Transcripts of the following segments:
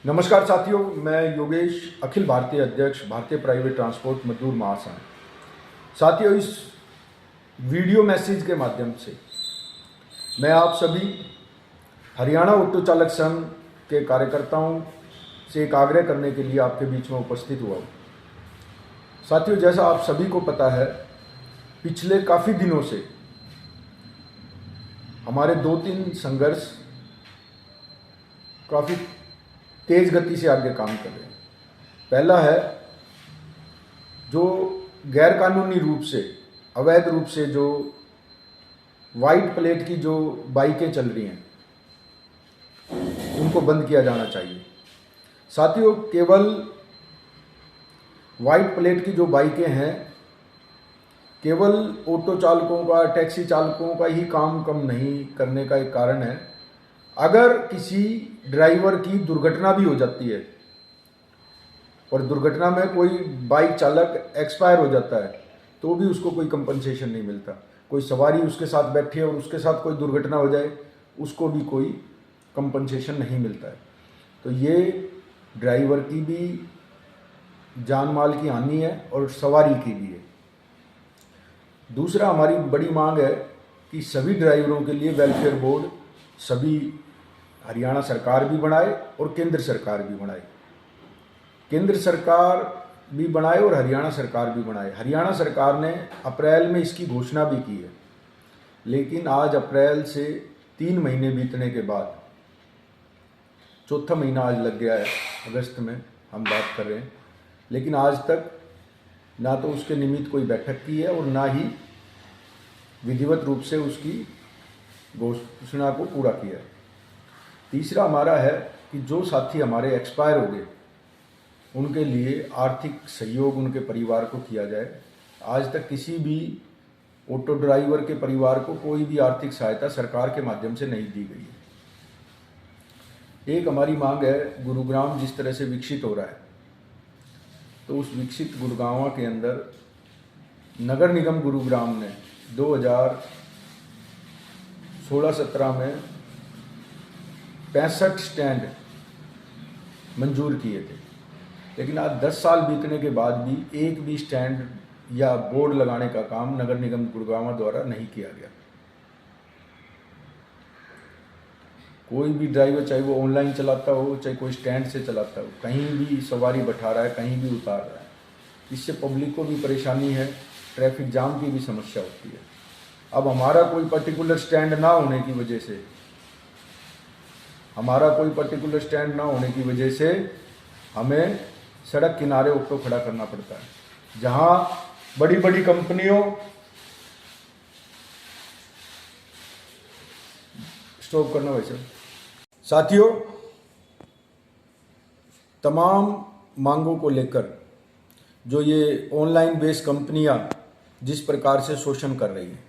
नमस्कार साथियों, मैं योगेश, अखिल भारतीय अध्यक्ष भारतीय प्राइवेट ट्रांसपोर्ट मजदूर महासंघ। साथियों, इस वीडियो मैसेज के माध्यम से मैं आप सभी हरियाणा ऑटो चालक संघ के कार्यकर्ताओं से एक आग्रह करने के लिए आपके बीच में उपस्थित हुआ हूँ। साथियों, जैसा आप सभी को पता है, पिछले काफ़ी दिनों से हमारे 2-3 संघर्ष काफ़ी तेज गति से आगे काम कर रहे हैं। पहला है, जो गैरकानूनी रूप से, अवैध रूप से जो वाइट प्लेट की जो बाइकें चल रही हैं, उनको बंद किया जाना चाहिए। साथियों, केवल वाइट प्लेट की जो बाइकें हैं, केवल ऑटो चालकों का, टैक्सी चालकों का ही काम कम नहीं करने का एक कारण है। अगर किसी ड्राइवर की दुर्घटना भी हो जाती है और दुर्घटना में कोई बाइक चालक एक्सपायर हो जाता है, तो भी उसको कोई कंपनसेशन नहीं मिलता। कोई सवारी उसके साथ बैठी है और उसके साथ कोई दुर्घटना हो जाए, उसको भी कोई कंपनसेशन नहीं मिलता है। तो ये ड्राइवर की भी जान माल की हानि है और सवारी की भी है। दूसरा, हमारी बड़ी मांग है कि सभी ड्राइवरों के लिए वेलफेयर बोर्ड सभी हरियाणा सरकार भी बनाए और केंद्र सरकार भी बनाए। केंद्र सरकार भी बनाए और हरियाणा सरकार भी बनाए। हरियाणा सरकार ने अप्रैल में इसकी घोषणा भी की है, लेकिन आज अप्रैल से 3 महीने बीतने के बाद, चौथा महीना आज लग गया है, अगस्त में हम बात कर रहे हैं, लेकिन आज तक ना तो उसके निमित्त कोई बैठक की है और ना ही विधिवत रूप से उसकी घोषणा को पूरा किया। तीसरा हमारा है कि जो साथी हमारे एक्सपायर हो गए, उनके लिए आर्थिक सहयोग उनके परिवार को किया जाए। आज तक किसी भी ऑटो ड्राइवर के परिवार को कोई भी आर्थिक सहायता सरकार के माध्यम से नहीं दी गई है। एक हमारी मांग है, गुरुग्राम जिस तरह से विकसित हो रहा है, तो उस विकसित गुरुग्राम के अंदर नगर निगम गुरुग्राम ने 2016-17 में 65 स्टैंड मंजूर किए थे, लेकिन आज 10 साल बीतने के बाद भी एक भी स्टैंड या बोर्ड लगाने का काम नगर निगम गुरुग्राम द्वारा नहीं किया गया। कोई भी ड्राइवर, चाहे वो ऑनलाइन चलाता हो, चाहे कोई स्टैंड से चलाता हो, कहीं भी सवारी बैठा रहा है, कहीं भी उतार रहा है। इससे पब्लिक को भी परेशानी है, ट्रैफिक जाम की भी समस्या होती है। अब हमारा कोई पर्टिकुलर स्टैंड ना होने की वजह से, हमें सड़क किनारे ऑटो खड़ा करना पड़ता है, जहां बड़ी बड़ी कंपनियों, स्टॉप करना वैसे। साथियों, तमाम मांगों को लेकर जो ये ऑनलाइन बेस्ड कंपनियां जिस प्रकार से शोषण कर रही हैं,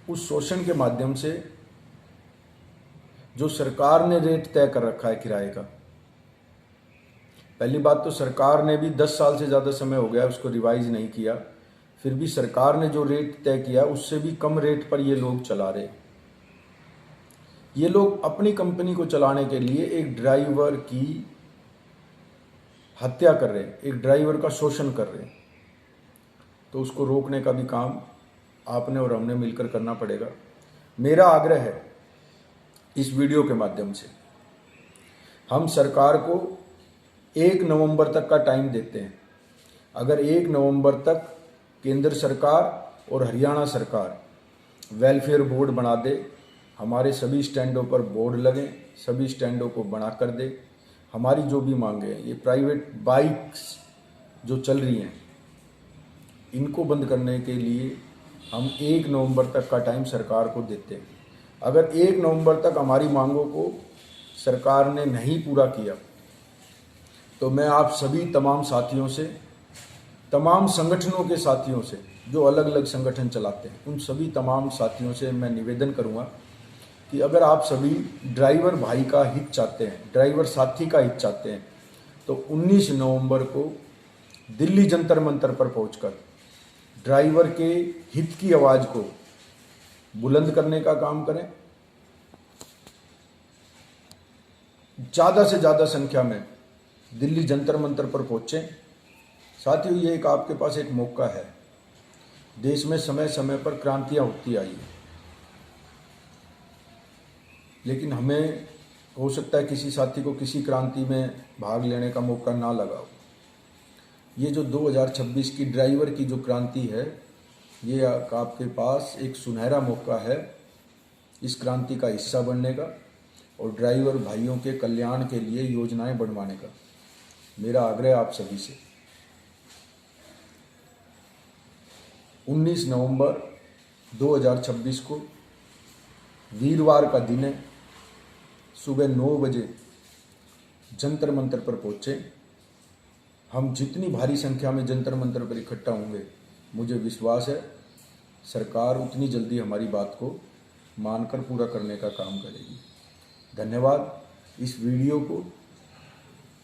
उस शोषण के माध्यम से जो सरकार ने रेट तय कर रखा है किराए का, पहली बात तो सरकार ने भी 10 साल से ज़्यादा समय हो गया उसको रिवाइज नहीं किया, फिर भी सरकार ने जो रेट तय किया उससे भी कम रेट पर ये लोग चला रहे। ये लोग अपनी कंपनी को चलाने के लिए एक ड्राइवर की हत्या कर रहे हैं, एक ड्राइवर का शोषण कर रहे हैं। तो उसको रोकने का भी काम आपने और हमने मिलकर करना पड़ेगा। मेरा आग्रह है, इस वीडियो के माध्यम से हम सरकार को 1 नवंबर तक का टाइम देते हैं। अगर 1 नवंबर तक केंद्र सरकार और हरियाणा सरकार वेलफेयर बोर्ड बना दे, हमारे सभी स्टैंडों पर बोर्ड लगें, सभी स्टैंडों को बना कर दे, हमारी जो भी मांगे हैं, ये प्राइवेट बाइक्स जो चल रही हैं, इनको बंद करने के लिए हम 1 नवंबर तक का टाइम सरकार को देते हैं। अगर 1 नवंबर तक हमारी मांगों को सरकार ने नहीं पूरा किया, तो मैं आप सभी तमाम साथियों से, तमाम संगठनों के साथियों से, जो अलग अलग संगठन चलाते हैं, उन सभी तमाम साथियों से मैं निवेदन करूंगा कि अगर आप सभी ड्राइवर भाई का हित चाहते हैं, ड्राइवर साथी का हित चाहते हैं, तो 19 नवंबर को दिल्ली जंतर मंतर पर पहुंचकर ड्राइवर के हित की आवाज़ को बुलंद करने का काम करें। ज़्यादा से ज़्यादा संख्या में दिल्ली जंतर मंतर पर पहुँचें। साथियों, ये एक आपके पास एक मौका है। देश में समय समय पर क्रांतियाँ होती आई हैं, लेकिन हमें हो सकता है किसी साथी को किसी क्रांति में भाग लेने का मौका ना लगा हो। ये जो 2026 की ड्राइवर की जो क्रांति है, ये आपके पास एक सुनहरा मौका है इस क्रांति का हिस्सा बनने का और ड्राइवर भाइयों के कल्याण के लिए योजनाएं बनवाने का। मेरा आग्रह आप सभी से 19 नवंबर 2026 को वीरवार का दिन है, सुबह 9 बजे जंतर मंतर पर पहुँचे। हम जितनी भारी संख्या में जंतर मंतर पर इकट्ठा होंगे, मुझे विश्वास है सरकार उतनी जल्दी हमारी बात को मानकर पूरा करने का काम करेगी। धन्यवाद। इस वीडियो को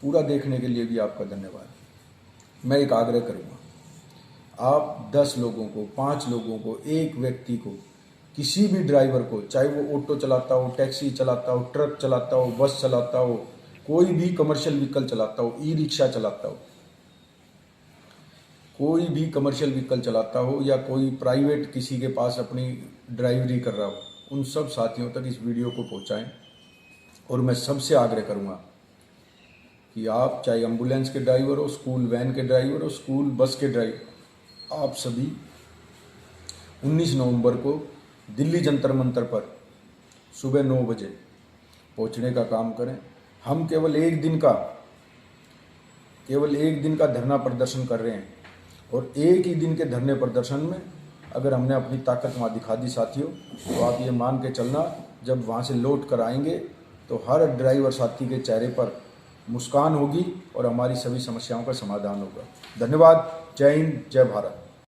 पूरा देखने के लिए भी आपका धन्यवाद। मैं एक आग्रह करूँगा, आप 10 लोगों को, 5 लोगों को, एक व्यक्ति को, किसी भी ड्राइवर को, चाहे वो ऑटो चलाता हो, टैक्सी चलाता हो, ट्रक चलाता हो, बस चलाता हो, कोई भी कमर्शियल व्हीकल चलाता हो, ई रिक्शा चलाता हो, कोई भी कमर्शियल व्हीकल चलाता हो या कोई प्राइवेट किसी के पास अपनी ड्राइवरी कर रहा हो, उन सब साथियों तक इस वीडियो को पहुंचाएं। और मैं सबसे आग्रह करूंगा कि आप चाहे एम्बुलेंस के ड्राइवर हो, स्कूल वैन के ड्राइवर हो, स्कूल बस के ड्राइवर, आप सभी 19 नवंबर को दिल्ली जंतर मंतर पर सुबह 9 बजे पहुंचने का काम करें। हम केवल एक दिन का धरना प्रदर्शन कर रहे हैं और एक ही दिन के धरने प्रदर्शन में अगर हमने अपनी ताकत वहाँ दिखा दी साथियों, तो आप ये मान के चलना, जब वहाँ से लौट कर आएंगे तो हर ड्राइवर साथी के चेहरे पर मुस्कान होगी और हमारी सभी समस्याओं का समाधान होगा। धन्यवाद। जय हिंद, जय भारत।